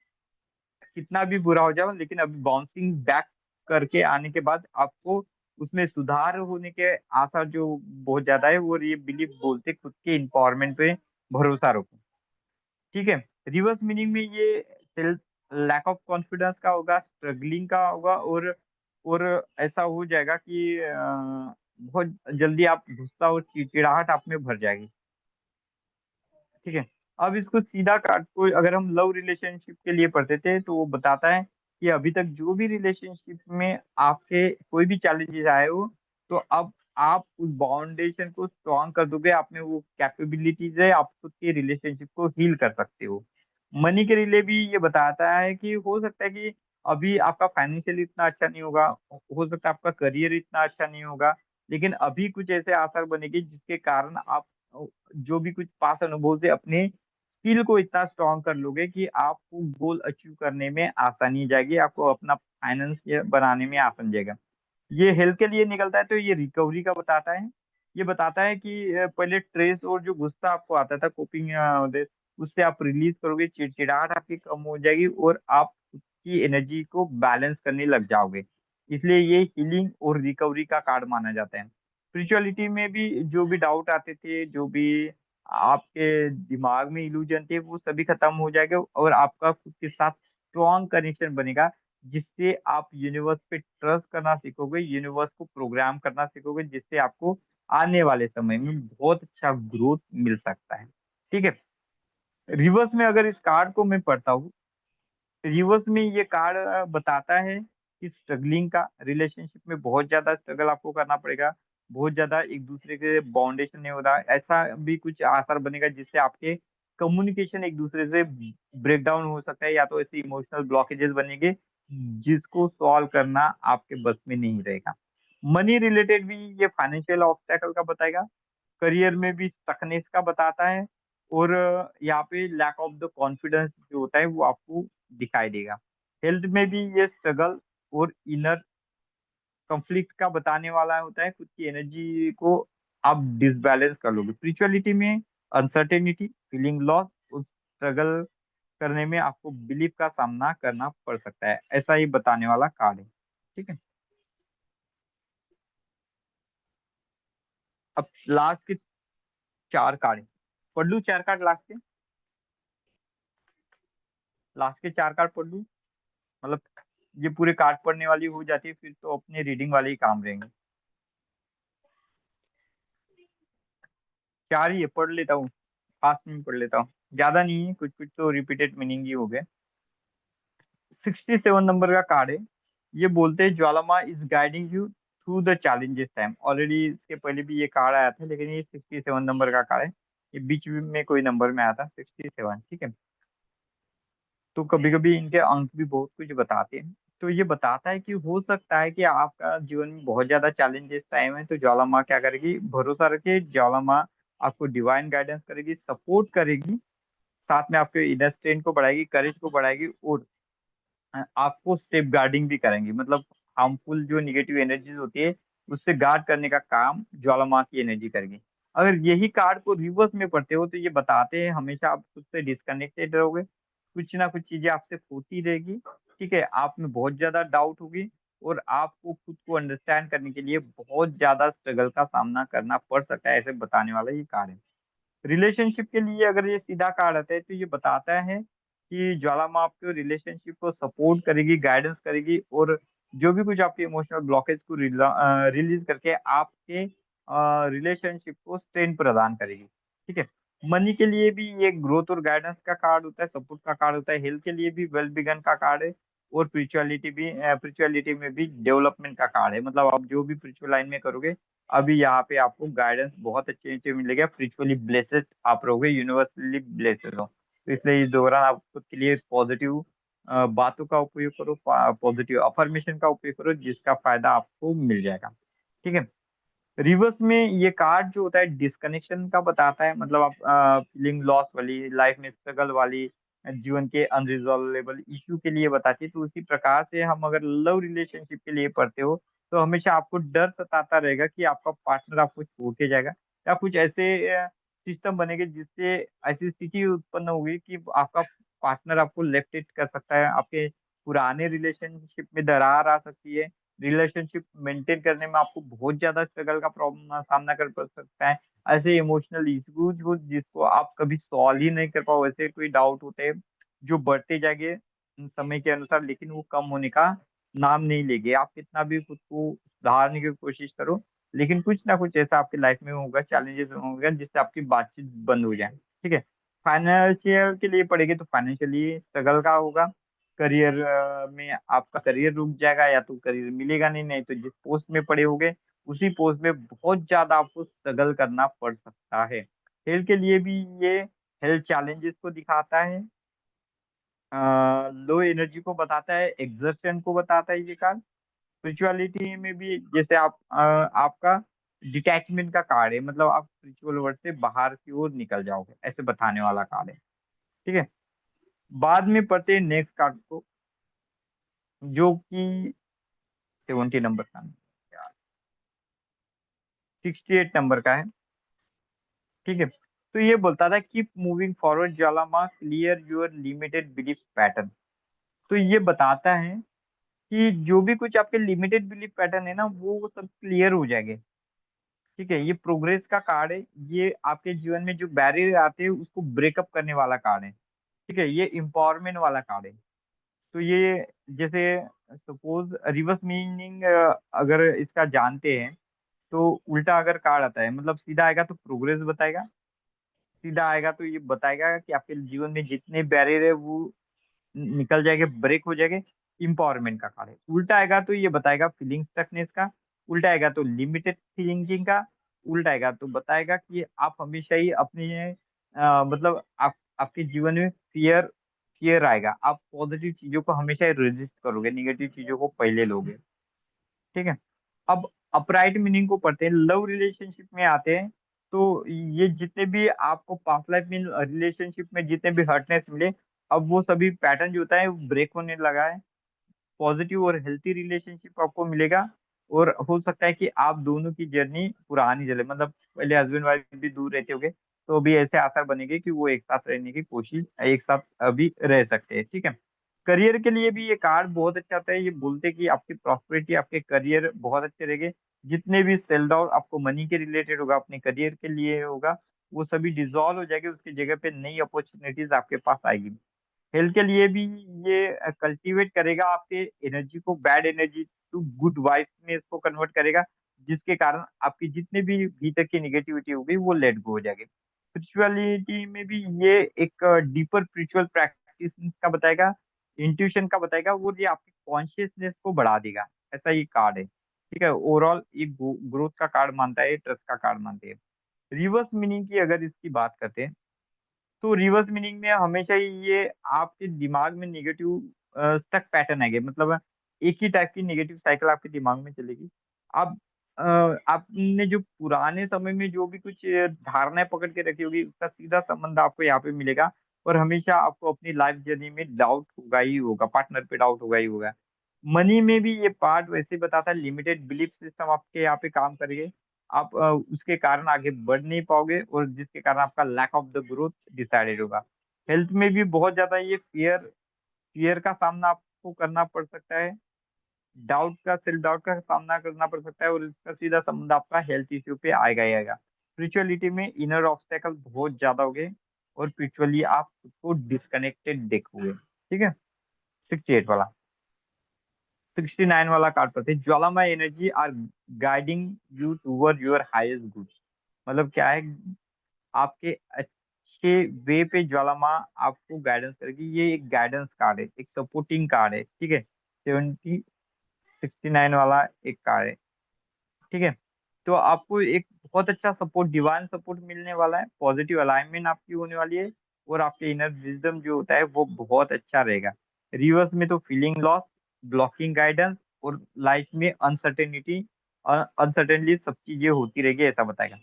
कितना भी बुरा हो जाओ लेकिन अभी बाउंसिंग बैक करके आने के बाद आपको उसमें सुधार होने के आसार जो बहुत ज्यादा है। और ये बिलीव बोलते खुद के इंपावरमेंट पे भरोसा रखो। ठीक है। रिवर्स मीनिंग में ये सेल्फ लैक ऑफ कॉन्फिडेंस का होगा, स्ट्रगलिंग का होगा, और ऐसा हो जाएगा कि बहुत जल्दी आप गुस्सा और चिड़चिड़ाहट आप में भर जाएगी। ठीक है। अब इसको सीधा काट को अगर हम लव रिलेशनशिप के लिए पढ़ते थे तो वो बताता है कि अभी तक जो भी रिलेशनशिप में आपके कोई भी चैलेंजेस आए हो, तो अब आप उस बाउंडेशन को स्ट्रॉन्ग कर दोगे, आप में वो कैपेबिलिटीज है, आप खुद के रिलेशनशिप को हील कर सकते हो। मनी के लिए भी ये बताता है कि हो सकता है कि अभी आपका फाइनेंशियल इतना अच्छा नहीं होगा, हो सकता है आपका करियर इतना अच्छा नहीं होगा, लेकिन अभी कुछ ऐसे आसार बनेंगे जिसके कारण आप जो भी कुछ पास अनुभव से अपने स्किल को इतना स्ट्रॉन्ग कर लोगे कि आपको गोल अचीव करने में आसानी हो जाएगी, आपको अपना फाइनेंस बनाने में आसान जाएगा। ये हेल्थ के लिए निकलता है तो ये रिकवरी का बताता है। ये बताता है कि पहले स्ट्रेस और जो गुस्सा आपको आता था कोपिंग, उससे आप रिलीज करोगे, चिड़चिड़ाहट आपकी कम हो जाएगी और आप उसकी एनर्जी को बैलेंस करने लग जाओगे। इसलिए ये हीलिंग और रिकवरी का कार्ड माना जाता है। स्पिरिचुअलिटी में भी जो भी डाउट आते थे, जो भी आपके दिमाग में इल्यूजन थे, वो सभी खत्म हो जाएगा और आपका खुद के साथ स्ट्रॉन्ग कनेक्शन बनेगा, जिससे आप यूनिवर्स पे ट्रस्ट करना सीखोगे, यूनिवर्स को प्रोग्राम करना सीखोगे, जिससे आपको आने वाले समय में बहुत अच्छा ग्रोथ मिल सकता है। ठीक है। रिवर्स में अगर इस कार्ड को मैं पढ़ता हूँ रिवर्स में ये कार्ड बताता है कि स्ट्रगलिंग का, रिलेशनशिप में बहुत ज्यादा स्ट्रगल आपको करना पड़ेगा, बहुत ज्यादा एक दूसरे के बाउंडेशन नहीं हो रहा, ऐसा भी कुछ आसार बनेगा जिससे आपके कम्युनिकेशन एक दूसरे से ब्रेक डाउन हो सकता है, या तो ऐसे इमोशनल ब्लॉकेजेस बनेंगे जिसको सॉल्व करना आपके बस में नहीं रहेगा। मनी रिलेटेड भी ये फाइनेंशियल ऑब्स्टेकल का बताएगा, करियर में भी स्टकनेस का बताता है, और यहाँ पे लैक ऑफ द कॉन्फिडेंस जो होता है वो आपको दिखाई देगा। हेल्थ में भी ये स्ट्रगल और इनर कंफ्लिक्ट का बताने वाला होता है, खुद की एनर्जी को आप डिसबैलेंस कर लोगे। स्पिरिचुअलिटी में अनसर्टेनिटी, फीलिंग लॉस और स्ट्रगल करने में आपको बिलीफ का सामना करना पड़ सकता है, ऐसा ही बताने वाला कार्ड है। ठीक है, अब लास्ट के चार कार्ड है, पढ़ लू चार कार्ड लास्ट के, लास्ट के चार कार्ड पढ़ लू, मतलब ये पूरे कार्ड पढ़ने वाली हो जाती है, फिर तो अपने रीडिंग वाले ही काम रहेंगे। चार ही है, पढ़ लेता हूँ, फास्ट में पढ़ लेता हूँ, ज्यादा नहीं है, कुछ कुछ तो रिपीटेड मीनिंग ही हो गए। 67 नंबर का कार्ड है, ये बोलते हैं Jwalama is guiding you through the challenges time. Already इसके पहले भी ये कार्ड आया था, लेकिन ये 67 नंबर का कार्ड है, ये बीच में कोई नंबर में आया था 67, ठीक है। तो कभी कभी इनके अंक भी बहुत कुछ बताते हैं। तो ये बताता है कि हो सकता है कि आपका जीवन में बहुत ज्यादा चैलेंजेस टाइम है, तो ज्वाला क्या करेगी, भरोसा रखिए, ज्वाला आपको डिवाइन गाइडेंस करेगी, सपोर्ट करेगी, साथ में आपके इनर स्ट्रेंथ को बढ़ाएगी, करेज को बढ़ाएगी, और आपको सेफ गार्डिंग भी करेंगी, मतलब हार्मफुल जो निगेटिव एनर्जीज होती है उससे गार्ड करने का काम ज्वाला की एनर्जी करेगी। अगर यही कार्ड को रिवर्स में पढ़ते हो तो ये बताते हैं हमेशा आप खुद से डिस्कनेक्टेड रहोगे, कुछ ना कुछ चीजें आपसे होती रहेगी, ठीक है, आप में बहुत ज्यादा डाउट होगी, और आपको खुद को अंडरस्टैंड करने के लिए बहुत ज्यादा स्ट्रगल का सामना करना पड़ सकता है, ऐसे बताने वाला ये कार्ड है। रिलेशनशिप के लिए अगर ये सीधा कार्ड आता है तो ये बताता है कि ज्वाला माँ आपके रिलेशनशिप को सपोर्ट करेगी, गाइडेंस करेगी, और जो भी कुछ आपके इमोशनल ब्लॉकेज को रिलीज करके आपके रिलेशनशिप को स्ट्रेंथ प्रदान करेगी। ठीक है, मनी के लिए भी ये ग्रोथ और गाइडेंस का कार्ड होता है, सपोर्ट का कार्ड होता है। हेल्थ के लिए भी वेल बिगन का कार्ड है, और स्पिरिचुअलिटी में भी डेवलपमेंट का कार्ड है, मतलब आप जो भी स्पिरिचुअल लाइन में करोगे अभी यहाँ पे आपको गाइडेंस बहुत अच्छे अच्छे मिलेगा, स्पिरिचुअली ब्लेसेड आप रहोगे, यूनिवर्सली ब्लेसेड हो। तो इसलिए इस दौरान आप खुद के लिए पॉजिटिव बातों का उपयोग करो, पॉजिटिव अफर्मेशन का उपयोग करो, जिसका फायदा आपको मिल जाएगा। ठीक है, रिवर्स में ये कार्ड जो होता है डिस्कनेक्शन का बताता है, मतलब आप फीलिंग लॉस वाली, लाइफ में स्ट्रगल वाली, जीवन के अनरिजॉल्वेबल इश्यू के लिए बताती है। तो उसी प्रकार से हम अगर लव रिलेशनशिप के लिए पढ़ते हो तो हमेशा आपको डर सताता रहेगा कि आपका पार्टनर आपको छोड़ के जाएगा, या कुछ ऐसे सिस्टम बनेंगे जिससे ऐसी स्थिति उत्पन्न होगी कि आपका पार्टनर आपको लेफ्ट इट कर सकता है, आपके पुराने रिलेशनशिप में दरार आ सकती है, रिलेशनशिप मेंटेन करने में आपको बहुत ज्यादा स्ट्रगल का प्रॉब्लम सामना कर पड़ सकता है, ऐसे इमोशनल इश्यूज हो जिसको आप कभी सॉल्व ही नहीं कर पाओ, ऐसे कोई डाउट होते हैं जो बढ़ते जाएंगे समय के अनुसार, लेकिन वो कम होने का नाम नहीं लेंगे। आप कितना भी खुद को सुधारने की कोशिश करो, लेकिन कुछ ना कुछ ऐसा आपकी लाइफ में होगा, चैलेंजेस होंगे जिससे आपकी बातचीत बंद हो जाए। ठीक है, फाइनेंशियल के लिए पढ़ेंगे तो फाइनेंशियली स्ट्रगल का होगा, करियर में आपका करियर रुक जाएगा, या तो करियर मिलेगा नहीं, नहीं तो जिस पोस्ट में पड़े होगे उसी पोस्ट में बहुत ज्यादा आपको स्ट्रगल करना पड़ सकता है। हेल्थ के लिए भी ये हेल्थ चैलेंजेस को दिखाता है, लो एनर्जी को बताता है, एग्जर्शन को बताता है ये कार्ड। स्पिरिचुअलिटी में भी जैसे आपका डिटैचमेंट का कार्ड है, मतलब आप स्पिरिचुअल वर्ल्ड से बाहर की ओर निकल जाओगे, ऐसे बताने वाला कार्ड है। ठीक है, बाद में पढ़ते हैं नेक्स्ट कार्ड को, जो कि 70 नंबर का, 68 नंबर का है। ठीक है, तो ये बोलता था keep moving forward Jwalama, clear your limited belief pattern. तो ये बताता है कि जो भी कुछ आपके लिमिटेड बिलीफ पैटर्न है ना वो सब क्लियर हो जाएंगे। ठीक है, ये प्रोग्रेस का कार्ड है, ये आपके जीवन में जो बैरियर आते हैं उसको ब्रेकअप करने वाला कार्ड है। ठीक है, ये एम्पावरमेंट वाला कार्ड है। तो ये जैसे सपोज रिवर्स मीनिंग अगर इसका जानते हैं तो उल्टा अगर कार्ड आता है, मतलब सीधा आएगा तो प्रोग्रेस बताएगा, सीधा आएगा तो ये बताएगा कि आपके जीवन में जितने बैरियर है वो निकल जाएंगे, ब्रेक हो जाएंगे। इंपावरमेंट का कार्ड है। उल्टा आएगा तो ये बताएगा फीलिंग स्टकनेस का। उल्टा आएगा तो लिमिटेड थिंकिंग का। उल्टा आएगा तो बताएगा कि आप हमेशा ही अपने मतलब आप आपके जीवन में फियर फियर आएगा। आप पॉजिटिव चीजों को हमेशा रेजिस्ट करोगे, निगेटिव चीजों को पहले लोगे। ठीक है। अब अपराइट मीनिंग को पढ़ते हैं, लव रिलेशनशिप में आते हैं। तो ये जितने भी आपको पास्ट लाइफ में रिलेशनशिप में जितने भी हर्टनेस मिले, अब वो सभी पैटर्न जो होता है वो ब्रेक होने लगा है। पॉजिटिव और हेल्थी रिलेशनशिप आपको मिलेगा। और हो सकता है कि आप दोनों की जर्नी पुरानी चले, मतलब पहले हस्बैंड वाइफ भी दूर रहते होंगे, तो अभी ऐसे आसार बनेंगे कि वो एक साथ रहने की कोशिश, एक साथ अभी रह सकते हैं। ठीक है। करियर के लिए भी ये कार्ड बहुत अच्छा होता है। ये बोलते हैं कि आपकी प्रॉस्पेरिटी, आपके करियर बहुत अच्छे रहेंगे। जितने भी सेल डाउन आपको मनी के रिलेटेड होगा, अपने करियर के लिए होगा, वो सभी डिसॉल्व हो जाएंगे। उसकी जगह पे नई अपॉर्चुनिटीज आपके पास आएगी। हेल्थ के लिए भी ये कल्टीवेट करेगा आपके एनर्जी को, bad energy to good vibes में इसको कन्वर्ट करेगा। जिसके कारण आपकी जितने भी भीतर की निगेटिविटी होगी वो लेट गो हो जाएगी। स्पिरिचुअलिटी में भी ये एक डीपर स्पिरिचुअल प्रैक्टिस का बताएगा, इंट्यूशन का बताएगा, वो ये आपके कॉन्शियसनेस को बढ़ा देगा। ऐसा ये कार्ड है। ठीक है। ओवरऑल एक ग्रोथ का कार्ड मानता है, ट्रस्ट का कार्ड मानते हैं। रिवर्स मीनिंग की अगर इसकी बात करते हैं, तो रिवर्स मीनिंग में हमेशा ही ये आपके दिमाग में निगेटिव स्टक पैटर्न आएंगे। मतलब एक ही टाइप की नेगेटिव साइकिल आपके दिमाग में चलेगी। आप आपने जो पुराने समय में जो भी कुछ धारणाएं पकड़ के रखी होगी, उसका सीधा संबंध आपको यहाँ पे मिलेगा। और हमेशा आपको अपनी लाइफ जर्नी में डाउट होगा ही होगा, पार्टनर पे डाउट होगा ही होगा। मनी में भी ये पार्ट वैसे ही बताता है, लिमिटेड बिलीफ सिस्टम आपके यहाँ पे काम करेंगे। आप उसके कारण आगे बढ़ नहीं पाओगे, और जिसके कारण आपका lack of the growth decided होगा। हेल्थ में भी बहुत ज्यादा ये फियर फियर का सामना आपको करना पड़ सकता है। डाउट का, सेल्फ डाउट का सामना करना पड़ सकता है, और इसका सीधा संबंध आपका हेल्थ इश्यू पे आएगा ही आएगा। स्पिरिचुअलिटी में इनर ऑब्स्टेकल बहुत ज्यादा हो गए, और स्पिरिचुअली आप खुद को डिस्कनेक्टेड देखोगे। ठीक है। 68 वाला, 69 वाला कार्ड पर थे, Jwalamai energy are guiding you toward your highest good. मतलब क्या है, आपके अच्छे वे पे ज्वालामा आपको गाइडेंस करेगी। ये एक गाइडेंस कार्ड है, एक सपोर्टिंग कार्ड है। ठीक है। 69 वाला एक कार्ड है। ठीक है। तो आपको एक बहुत अच्छा सपोर्ट, डिवाइन सपोर्ट मिलने वाला है, पॉजिटिव अलाइनमेंट आपकी होने वाली है। और आपके इनर विजडम जो होता है वो बहुत अच्छा रहेगा। रिवर्स में तो फीलिंग लॉस, ब्लॉकिंग गाइडेंस, और लाइफ में अनसर्टेनिटी, अनसर्टेनली सब चीजें होती रहेगी, ऐसा बताएगा।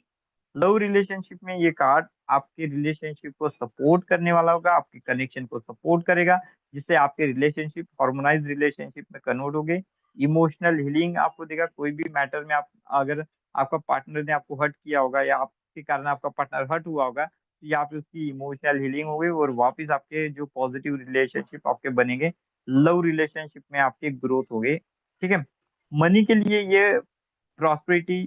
लव रिलेशनशिप में ये कार्ड आपके रिलेशनशिप को सपोर्ट करने वाला होगा, आपके कनेक्शन को सपोर्ट करेगा, जिससे आपके रिलेशनशिप हार्मोनाइज रिलेशनशिप में कन्वर्ट हो गए। इमोशनल हीलिंग आपको देगा। कोई भी मैटर में आप, अगर आपका पार्टनर ने आपको हर्ट किया होगा, या आपके कारण आपका पार्टनर हर्ट हुआ होगा, तो यहाँ पे उसकी इमोशनल हीलिंग हो गई, और वापस आपके जो पॉजिटिव रिलेशनशिप आपके बनेंगे, लव रिलेशनशिप में आपकी ग्रोथ हो गई। ठीक है। मनी के लिए ये प्रॉस्पेरिटी,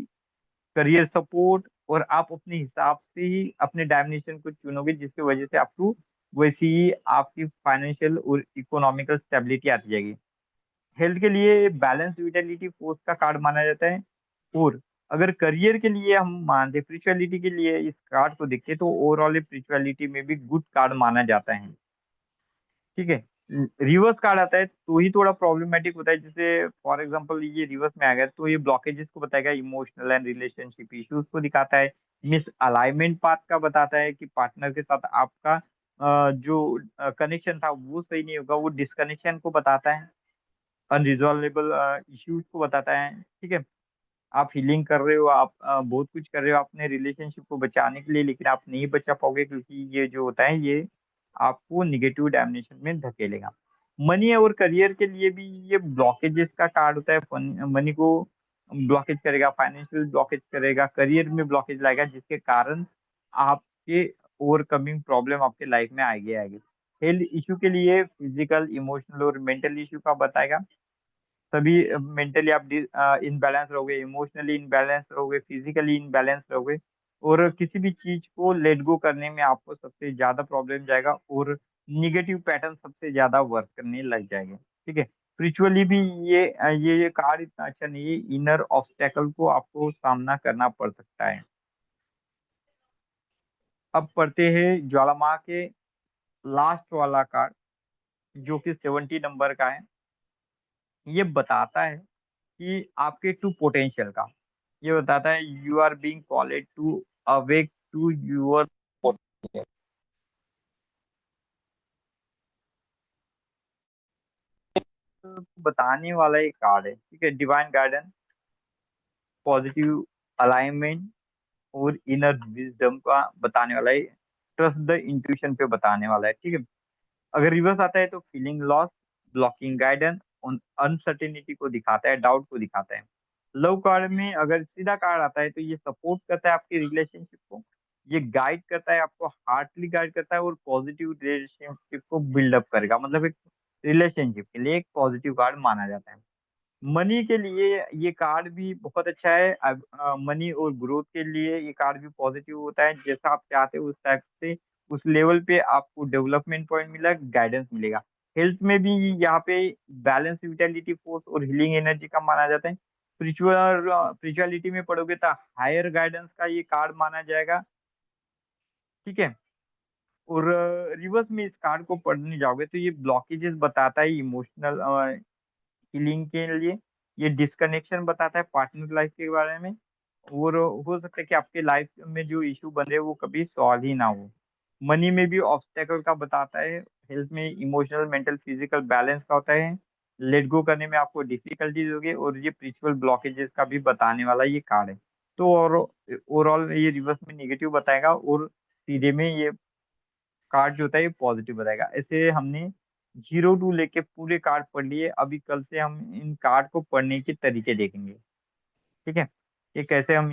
करियर सपोर्ट, और आप अपने हिसाब से ही अपने डायमेंशन को चुनोगे, जिसकी वजह से आपको वैसी ही आपकी फाइनेंशियल और इकोनॉमिकल स्टेबिलिटी आती जाएगी। हेल्थ के लिए बैलेंस विटेलिटी फोर्स का कार्ड माना जाता है। और अगर करियर के लिए हम मानते, स्पिरिचुअलिटी के लिए इस कार्ड को देखते, तो ओवरऑल स्पिरिचुअलिटी में भी गुड कार्ड माना जाता है। ठीक है। रिवर्स कार्ड आता है तो ही थोड़ा प्रॉब्लमेटिक होता है। जैसे फॉर एग्जांपल ये रिवर्स में आ गया, तो ये ब्लॉकेजेस को बताएगा, इमोशनल एंड रिलेशनशिप इश्यूज को दिखाता है। मिस अलाइनमेंट पाथ का बताता है कि पार्टनर के साथ आपका जो कनेक्शन था वो सही नहीं होगा, वो डिस्कनेक्शन को बताता है। अनरिजॉल्वेबल इश्यूज को बताता है। ठीक है। आप हीलिंग कर रहे हो, आप बहुत कुछ कर रहे हो अपने रिलेशनशिप को बचाने के लिए, लेकिन आप नहीं बचा पाओगे, क्योंकि ये जो होता है ये आपको निगेटिव डायमेंशन में धकेलेगा। मनी और करियर के लिए भी ये ब्लॉकेजेस का कार्ड होता है। मनी को ब्लॉकेज करेगा, फाइनेंशियल ब्लॉकेज करेगा, करियर में ब्लॉकेज लाएगा, जिसके कारण आपके ओवरकमिंग प्रॉब्लम आपके लाइफ में आएगी आएगी। हेल्थ इशू के लिए फिजिकल, इमोशनल और मेंटल इशू का बताएगा। तभी मेंटली आप इनबैलेंस रहोगे, इमोशनली इनबैलेंस रहोगे, फिजिकली इनबैलेंस रहोगे, और किसी भी चीज को लेट गो करने में आपको सबसे ज्यादा प्रॉब्लम जाएगा, और निगेटिव पैटर्न सबसे ज्यादा वर्क करने लग जाएंगे। ठीक है। स्पिरिचुअली भी ये कार्ड इतना अच्छा नहीं है। इनर ऑब्स्टेकल को आपको सामना करना पड़ सकता है। अब पढ़ते हैं ज्वालामा के लास्ट वाला कार्ड, जो कि 70 नंबर का है। ये बताता है कि आपके टू पोटेंशियल का, ये बताता है you are being called to awake to your potential. बताने वाला एक कार्ड है, ठीक है, डिवाइन गाइडेंस, पॉजिटिव अलाइनमेंट और इनर विजडम का बताने वाला है। ट्रस्ट द इंट्यूशन पे बताने वाला है, ठीक है। अगर रिवर्स आता है तो feeling loss, blocking guidance, uncertainty को दिखाता है, डाउट को दिखाता है। लव कार्ड में अगर सीधा कार्ड आता है तो ये सपोर्ट करता है आपकी रिलेशनशिप को, ये गाइड करता है आपको, हार्टली गाइड करता है और पॉजिटिव रिलेशनशिप को बिल्डअप करेगा, मतलब एक रिलेशनशिप के लिए एक पॉजिटिव कार्ड माना जाता है। मनी के लिए ये कार्ड भी बहुत अच्छा है। अब मनी और ग्रोथ के लिए ये कार्ड भी पॉजिटिव होता है, जैसा आप चाहते हो उस टाइप से उस लेवल पे आपको डेवलपमेंट पॉइंट मिलेगा, गाइडेंस मिलेगा। हेल्थ में भी यहाँ पे बैलेंस, विटेलिटी, फोर्स और हीलिंग एनर्जी का माना जाता है। स्पिरिचुअलिटी में पढ़ोगे तो हायर गाइडेंस का ये कार्ड माना जाएगा, ठीक है। और रिवर्स में इस कार्ड को पढ़ने जाओगे तो ये ब्लॉकेजेस बताता है इमोशनल हीलिंग के लिए, ये डिस्कनेक्शन बताता है पार्टनर लाइफ के बारे में। और हो सकता है कि आपके लाइफ में जो इशू बन रहे हैं वो कभी सॉल्व ही ना हो। मनी में भी ऑब्स्टेकल का बताता है। हेल्थ में इमोशनल, मेंटल, फिजिकल बैलेंस का होता है। लेट गो करने में आपको डिफिकल्टीज होगी, और ये स्पिरिचुअल ब्लॉकेजेस का भी बताने वाला ये कार्ड है। तो और ओवरऑल ये रिवर्स में निगेटिव बताएगा और सीधे में ये कार्ड जो होता है ये पॉजिटिव बताएगा। ऐसे हमने 0 to लेके पूरे कार्ड पढ़ लिए। अभी कल से हम इन कार्ड को पढ़ने के तरीके देखेंगे, ठीक है, ये कैसे हम